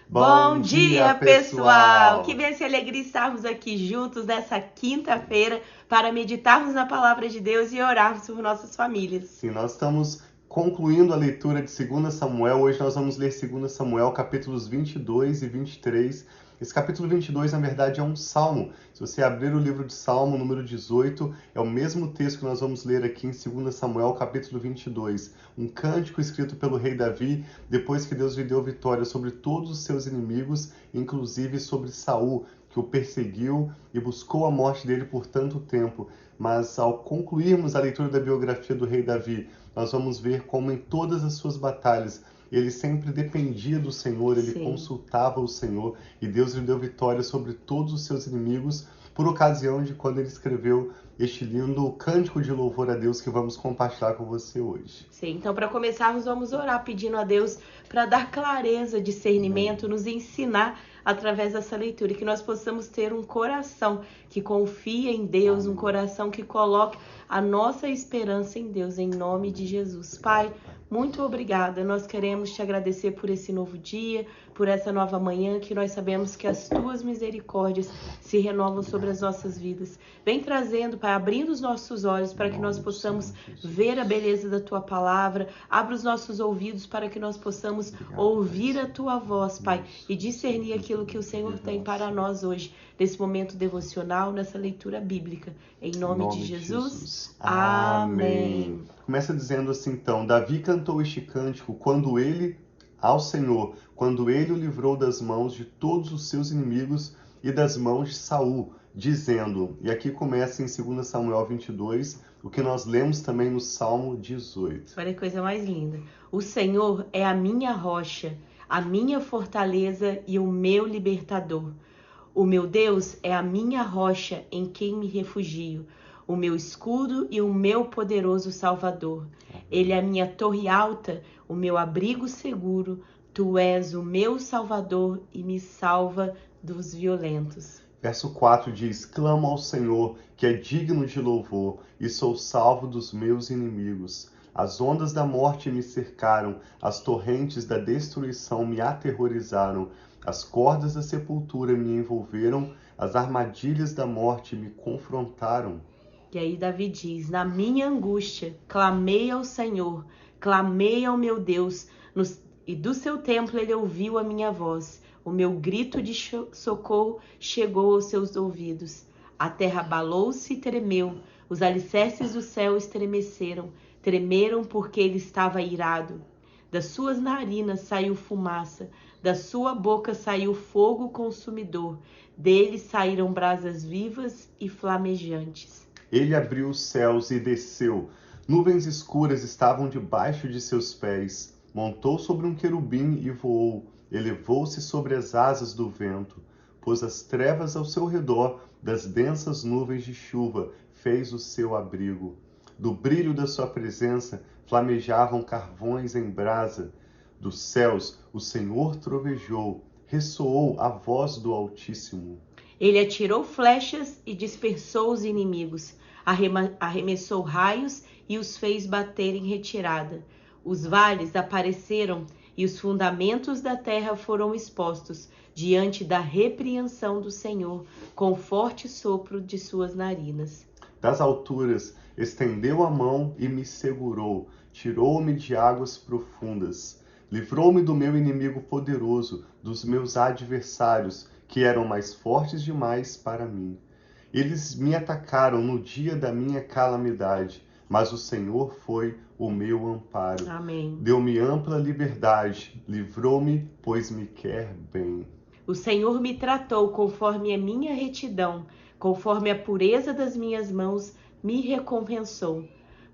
Bom dia, pessoal! Que bênção e alegria estarmos aqui juntos nessa quinta-feira para meditarmos na palavra de Deus e orarmos por nossas famílias. Sim, nós estamos concluindo a leitura de 2 Samuel. Hoje nós vamos ler 2 Samuel, capítulos 22 e 23. Esse capítulo 22, na verdade, é um salmo. Se você abrir o livro de Salmo, número 18, é o mesmo texto que nós vamos ler aqui em 2 Samuel, capítulo 22. Um cântico escrito pelo rei Davi, depois que Deus lhe deu vitória sobre todos os seus inimigos, inclusive sobre Saul, que o perseguiu e buscou a morte dele por tanto tempo. Mas ao concluirmos a leitura da biografia do rei Davi, nós vamos ver como em todas as suas batalhas ele sempre dependia do Senhor, ele consultava o Senhor e Deus lhe deu vitória sobre todos os seus inimigos por ocasião de quando ele escreveu este lindo cântico de louvor a Deus que vamos compartilhar com você hoje. Sim, então para começarmos vamos orar pedindo a Deus para dar clareza, discernimento, nos ensinar através dessa leitura e que nós possamos ter um coração que confia em Deus, um coração que coloque a nossa esperança em Deus, em nome de Jesus. Pai, muito obrigada. Nós queremos te agradecer por esse novo dia, por essa nova manhã, que nós sabemos que as tuas misericórdias se renovam sobre as nossas vidas. Vem trazendo, Pai, abrindo os nossos olhos para que nós possamos ver a beleza da tua palavra. Abra os nossos ouvidos para que nós possamos ouvir a tua voz, Pai, e discernir aquilo que o Senhor tem para nós hoje, nesse momento devocional, nessa leitura bíblica. Em nome de Jesus. Amém. Começa dizendo assim então: Davi cantou este cântico quando ele, ao Senhor, quando ele o livrou das mãos de todos os seus inimigos e das mãos de Saul, dizendo, e aqui começa em 2 Samuel 22, o que nós lemos também no Salmo 18. Olha que coisa mais linda. O Senhor é a minha rocha, a minha fortaleza e o meu libertador. O meu Deus é a minha rocha em quem me refugio, o meu escudo e o meu poderoso Salvador. Ele é a minha torre alta, o meu abrigo seguro. Tu és o meu Salvador e me salva dos violentos. Verso 4 diz: clamo ao Senhor, que é digno de louvor, e sou salvo dos meus inimigos. As ondas da morte me cercaram, as torrentes da destruição me aterrorizaram. As cordas da sepultura me envolveram, as armadilhas da morte me confrontaram. E aí Davi diz: na minha angústia, clamei ao Senhor, clamei ao meu Deus, e do seu templo ele ouviu a minha voz. O meu grito de socorro chegou aos seus ouvidos. A terra abalou-se e tremeu, os alicerces do céu estremeceram, tremeram porque ele estava irado. Das suas narinas saiu fumaça, da sua boca saiu fogo consumidor, dele saíram brasas vivas e flamejantes. Ele abriu os céus e desceu. Nuvens escuras estavam debaixo de seus pés. Montou sobre um querubim e voou. Elevou-se sobre as asas do vento. Pôs as trevas ao seu redor, das densas nuvens de chuva fez o seu abrigo. Do brilho da sua presença flamejavam carvões em brasa. Dos céus o Senhor trovejou, ressoou a voz do Altíssimo. Ele atirou flechas e dispersou os inimigos, arremessou raios e os fez bater em retirada. Os vales apareceram e os fundamentos da terra foram expostos diante da repreensão do Senhor, com forte sopro de suas narinas. Das alturas estendeu a mão e me segurou, tirou-me de águas profundas. Livrou-me do meu inimigo poderoso, dos meus adversários, que eram mais fortes demais para mim. Eles me atacaram no dia da minha calamidade, mas o Senhor foi o meu amparo. Amém. Deu-me ampla liberdade, livrou-me, pois me quer bem. O Senhor me tratou conforme a minha retidão, conforme a pureza das minhas mãos me recompensou.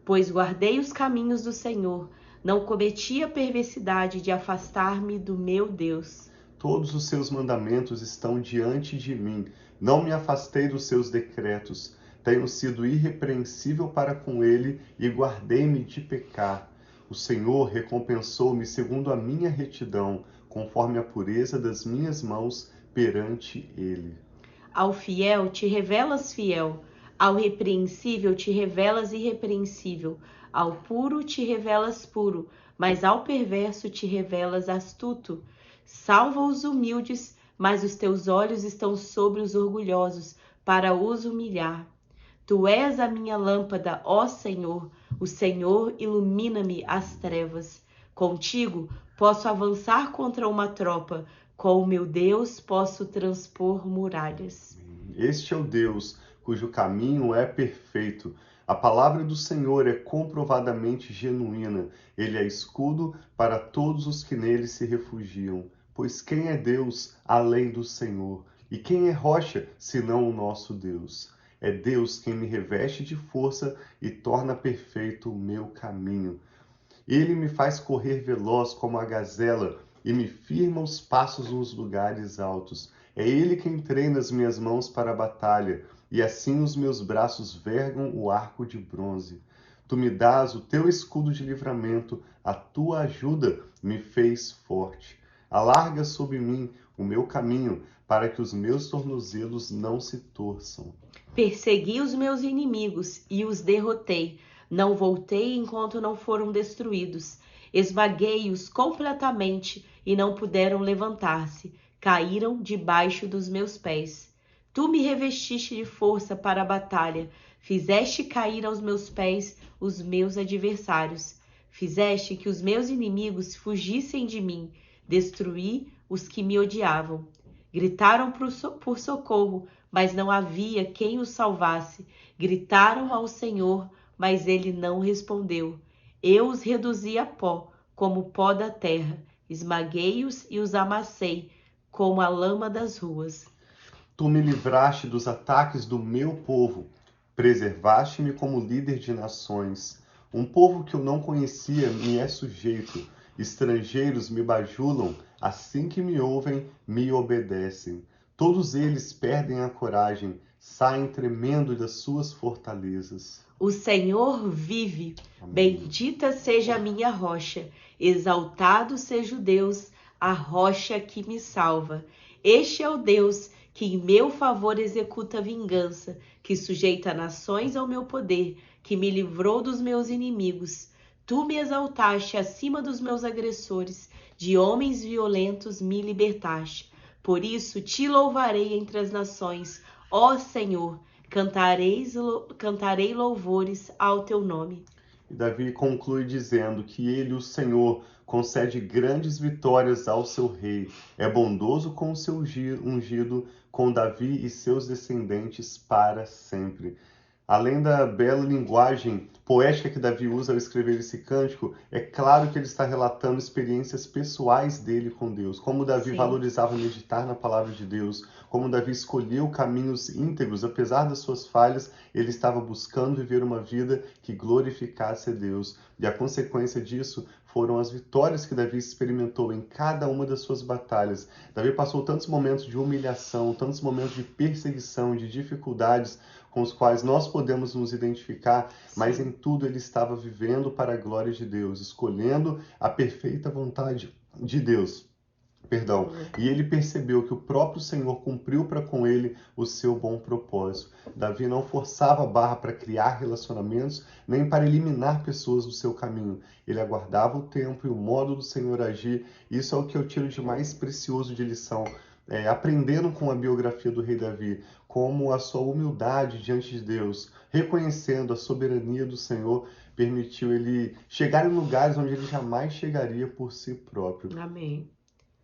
Pois guardei os caminhos do Senhor, não cometi a perversidade de afastar-me do meu Deus. Todos os seus mandamentos estão diante de mim. Não me afastei dos seus decretos. Tenho sido irrepreensível para com ele e guardei-me de pecar. O Senhor recompensou-me segundo a minha retidão, conforme a pureza das minhas mãos perante ele. Ao fiel te revelas fiel, ao repreensível te revelas irrepreensível, ao puro te revelas puro, mas ao perverso te revelas astuto. Salva os humildes, mas os teus olhos estão sobre os orgulhosos, para os humilhar. Tu és a minha lâmpada, ó Senhor. O Senhor ilumina-me as trevas. Contigo posso avançar contra uma tropa. Com o meu Deus posso transpor muralhas. Este é o Deus cujo caminho é perfeito. A palavra do Senhor é comprovadamente genuína. Ele é escudo para todos os que nele se refugiam. Pois quem é Deus além do Senhor? E quem é rocha senão o nosso Deus? É Deus quem me reveste de força e torna perfeito o meu caminho. Ele me faz correr veloz como a gazela e me firma os passos nos lugares altos. É Ele quem treina as minhas mãos para a batalha, e assim os meus braços vergam o arco de bronze. Tu me dás o teu escudo de livramento, a tua ajuda me fez forte. Alarga sobre mim o meu caminho, para que os meus tornozelos não se torçam. Persegui os meus inimigos e os derrotei. Não voltei enquanto não foram destruídos. Esmaguei-os completamente e não puderam levantar-se. Caíram debaixo dos meus pés. Tu me revestiste de força para a batalha. Fizeste cair aos meus pés os meus adversários. Fizeste que os meus inimigos fugissem de mim. Destruí os que me odiavam. Gritaram por socorro, mas não havia quem os salvasse. Gritaram ao Senhor, mas ele não respondeu. Eu os reduzi a pó, como pó da terra. Esmaguei-os e os amassei, como a lama das ruas. Tu me livraste dos ataques do meu povo. Preservaste-me como líder de nações. Um povo que eu não conhecia me é sujeito. Estrangeiros me bajulam, assim que me ouvem, me obedecem. Todos eles perdem a coragem, saem tremendo das suas fortalezas. O Senhor vive. Amém. Bendita seja a minha rocha. Exaltado seja o Deus, a rocha que me salva. Este é o Deus que em meu favor executa vingança, que sujeita nações ao meu poder, que me livrou dos meus inimigos. Tu me exaltaste acima dos meus agressores, de homens violentos me libertaste. Por isso te louvarei entre as nações, ó Senhor, cantarei louvores ao teu nome. E Davi conclui dizendo que ele, o Senhor, concede grandes vitórias ao seu rei. É bondoso com o seu ungido, com Davi e seus descendentes para sempre. Além da bela linguagem poética que Davi usa ao escrever esse cântico, é claro que ele está relatando experiências pessoais dele com Deus, como Davi valorizava meditar na palavra de Deus, como Davi escolheu caminhos íntegros, apesar das suas falhas, ele estava buscando viver uma vida que glorificasse a Deus. E a consequência disso foram as vitórias que Davi experimentou em cada uma das suas batalhas. Davi passou tantos momentos de humilhação, tantos momentos de perseguição, de dificuldades, com os quais nós podemos nos identificar, mas em tudo ele estava vivendo para a glória de Deus, escolhendo a perfeita vontade de Deus. E ele percebeu que o próprio Senhor cumpriu para com ele o seu bom propósito. Davi não forçava a barra para criar relacionamentos, nem para eliminar pessoas do seu caminho. Ele aguardava o tempo e o modo do Senhor agir. Isso é o que eu tiro de mais precioso de lição. Aprendendo com a biografia do rei Davi, como a sua humildade diante de Deus, reconhecendo a soberania do Senhor, permitiu ele chegar em lugares onde ele jamais chegaria por si próprio. Amém.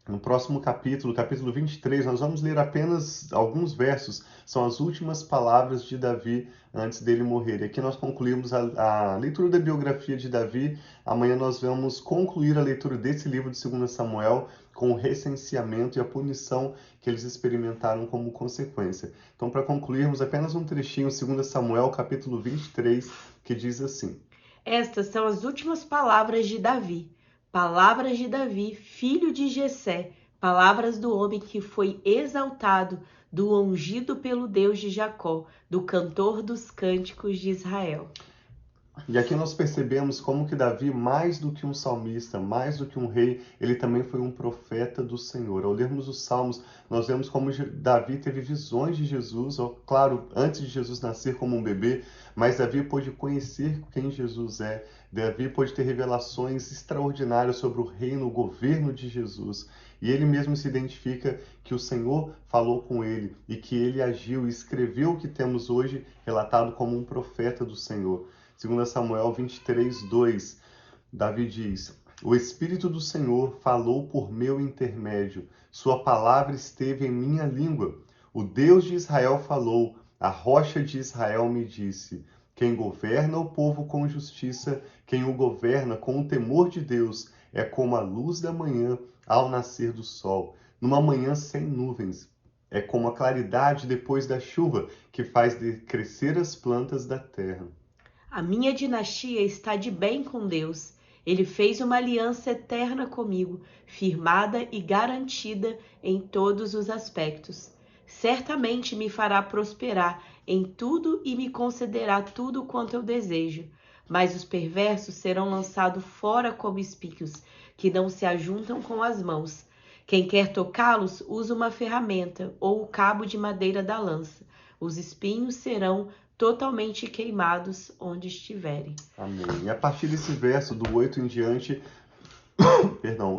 No próximo capítulo, capítulo 23, nós vamos ler apenas alguns versos. São as últimas palavras de Davi antes dele morrer. E aqui nós concluímos a leitura da biografia de Davi. Amanhã nós vamos concluir a leitura desse livro de 2 Samuel com o recenseamento e a punição que eles experimentaram como consequência. Então, para concluirmos, apenas um trechinho, 2 Samuel, capítulo 23, que diz assim: Estas são as últimas palavras de Davi. Palavras de Davi, filho de Jessé, palavras do homem que foi exaltado, do ungido pelo Deus de Jacó, do cantor dos cânticos de Israel. E aqui nós percebemos como que Davi, mais do que um salmista, mais do que um rei, ele também foi um profeta do Senhor. Ao lermos os Salmos, nós vemos como Davi teve visões de Jesus, claro, antes de Jesus nascer como um bebê, mas Davi pôde conhecer quem Jesus é. Davi pôde ter revelações extraordinárias sobre o reino, o governo de Jesus. E ele mesmo se identifica que o Senhor falou com ele e que ele agiu e escreveu o que temos hoje relatado como um profeta do Senhor. 2 Samuel 23, 2, Davi diz: O Espírito do Senhor falou por meu intermédio, sua palavra esteve em minha língua. O Deus de Israel falou, a rocha de Israel me disse. Quem governa o povo com justiça, quem o governa com o temor de Deus, é como a luz da manhã ao nascer do sol, numa manhã sem nuvens. É como a claridade depois da chuva, que faz crescer as plantas da terra. A minha dinastia está de bem com Deus. Ele fez uma aliança eterna comigo, firmada e garantida em todos os aspectos. Certamente me fará prosperar em tudo e me concederá tudo quanto eu desejo. Mas os perversos serão lançados fora como espinhos, que não se ajuntam com as mãos. Quem quer tocá-los, usa uma ferramenta ou o cabo de madeira da lança. Os espinhos serão totalmente queimados onde estiverem. Amém. E a partir desse verso, do 8 em diante,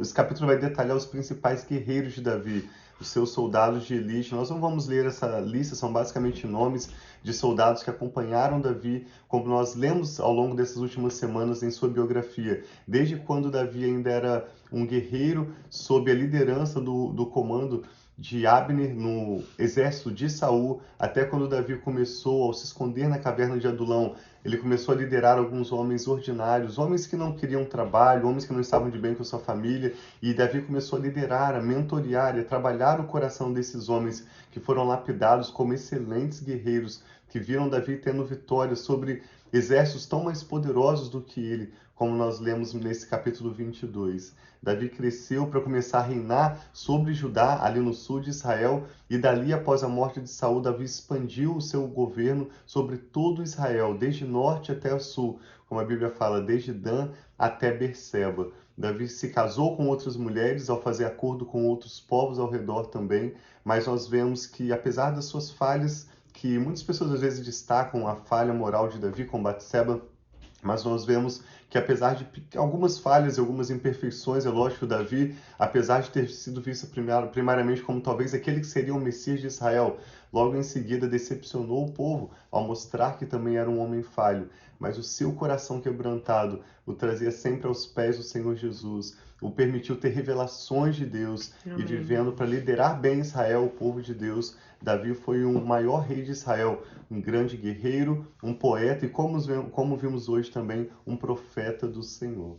esse capítulo vai detalhar os principais guerreiros de Davi, os seus soldados de elite. Nós não vamos ler essa lista, são basicamente nomes de soldados que acompanharam Davi, como nós lemos ao longo dessas últimas semanas em sua biografia. Desde quando Davi ainda era um guerreiro sob a liderança do comando de Abner no exército de Saul, até quando Davi começou a se esconder na caverna de Adulão. Ele começou a liderar alguns homens ordinários, homens que não queriam trabalho, homens que não estavam de bem com sua família, e Davi começou a liderar, a mentorear e a trabalhar o coração desses homens que foram lapidados como excelentes guerreiros, que viram Davi tendo vitórias sobre exércitos tão mais poderosos do que ele, como nós lemos nesse capítulo 22. Davi cresceu para começar a reinar sobre Judá, ali no sul de Israel, e dali, após a morte de Saul, Davi expandiu o seu governo sobre todo Israel, desde norte até sul, como a Bíblia fala, desde Dan até Berseba. Davi se casou com outras mulheres ao fazer acordo com outros povos ao redor também, mas nós vemos que, apesar das suas falhas, que muitas pessoas às vezes destacam a falha moral de Davi com Batseba, mas nós vemos que apesar de algumas falhas e algumas imperfeições, é lógico que o Davi, apesar de ter sido visto primariamente como talvez aquele que seria o Messias de Israel, logo em seguida decepcionou o povo ao mostrar que também era um homem falho, mas o seu coração quebrantado o trazia sempre aos pés do Senhor Jesus, o permitiu ter revelações de Deus. Amém. E vivendo para liderar bem Israel, o povo de Deus. Davi foi o maior rei de Israel, um grande guerreiro, um poeta e, como vimos hoje também, um profeta do Senhor.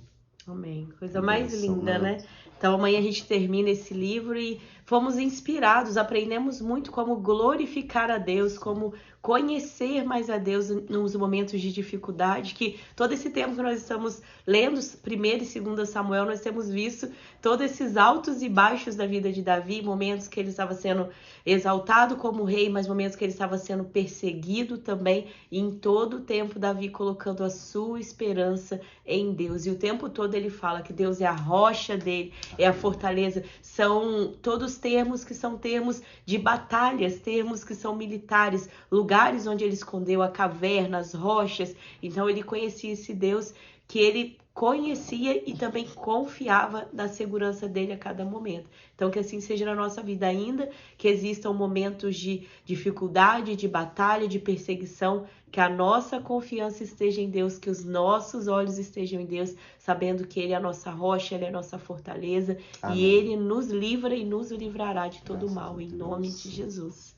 Amém. Coisa mais linda, né? Então amanhã a gente termina esse livro e fomos inspirados, aprendemos muito como glorificar a Deus, como conhecer mais a Deus nos momentos de dificuldade, que todo esse tempo que nós estamos lendo 1º e 2 Samuel, nós temos visto todos esses altos e baixos da vida de Davi, momentos que ele estava sendo exaltado como rei, mas momentos que ele estava sendo perseguido também, e em todo o tempo Davi colocando a sua esperança em Deus, e o tempo todo ele fala que Deus é a rocha dele, é a fortaleza, são todos termos que são termos de batalhas, termos que são militares, lugares onde ele escondeu a caverna, as rochas. Então ele conhecia esse Deus que ele conhecia e também confiava na segurança dele a cada momento. Então que assim seja na nossa vida, ainda que existam momentos de dificuldade, de batalha, de perseguição, que a nossa confiança esteja em Deus, que os nossos olhos estejam em Deus, sabendo que Ele é a nossa rocha, Ele é a nossa fortaleza. Amém. E Ele nos livra e nos livrará de todo mal, em nome de Jesus.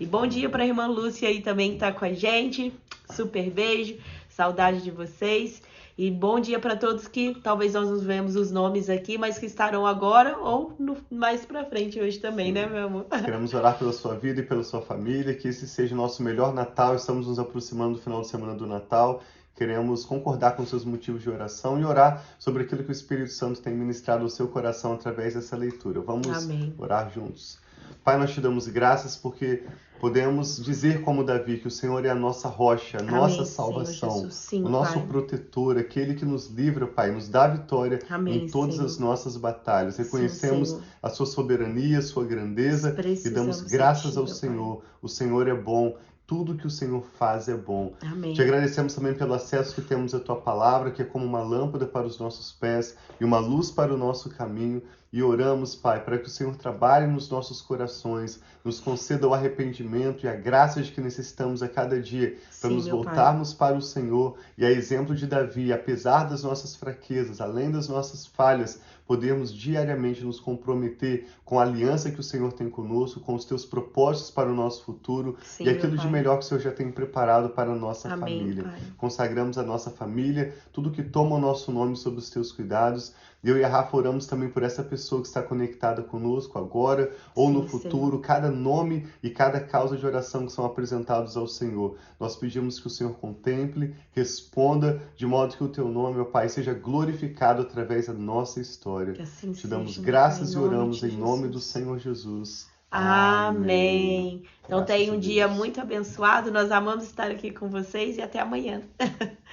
E bom dia para a irmã Lúcia aí também que está com a gente. Super beijo, saudade de vocês. E bom dia para todos que talvez nós não vemos os nomes aqui, mas que estarão agora ou mais para frente hoje também, né, meu amor? Queremos orar pela sua vida e pela sua família, que esse seja o nosso melhor Natal. Estamos nos aproximando do final de semana do Natal. Queremos concordar com seus motivos de oração e orar sobre aquilo que o Espírito Santo tem ministrado ao seu coração através dessa leitura. Vamos Amém. Orar juntos. Pai, nós te damos graças porque podemos dizer como Davi que o Senhor é a nossa rocha, a nossa Amém, Senhor salvação, Jesus. Sim, o nosso Pai. protetor, aquele que nos livra, Pai, nos dá vitória Amém, em todas as Senhor. nossas batalhas. Sim, Reconhecemos Senhor. a sua soberania, a sua grandeza e damos Precisamos de graças Ti, ao meu Pai. Senhor. O Senhor é bom, tudo que o Senhor faz é bom. Te Amém. agradecemos também pelo acesso que temos à Tua palavra, que é como uma lâmpada para os nossos pés e uma luz para o nosso caminho. E oramos, Pai, para que o Senhor trabalhe nos nossos corações, nos conceda o arrependimento e a graça de que necessitamos a cada dia para Sim, nos meu Pai. voltarmos para o Senhor. E a exemplo de Davi, apesar das nossas fraquezas, além das nossas falhas, podermos diariamente nos comprometer com a aliança que o Senhor tem conosco, com os Teus propósitos para o nosso futuro Sim, e meu aquilo de Pai. melhor que o Senhor já tem preparado para a nossa Amém, família. Pai. Consagramos a nossa família, tudo que toma o nosso nome sob os Teus cuidados. Eu e a Rafa oramos também por essa pessoa que está conectada conosco agora ou no Sim, futuro, Senhor. cada nome e cada causa de oração que são apresentados ao Senhor. Nós pedimos que o Senhor contemple, responda, de modo que o Teu nome, ó Pai, seja glorificado através da nossa história. Que assim Te damos seja, meu graças Pai, e em nome oramos de em nome do Jesus. Senhor Jesus. Amém. Então Graças tenha a um dia Deus. muito abençoado. Nós amamos estar aqui com vocês e até amanhã.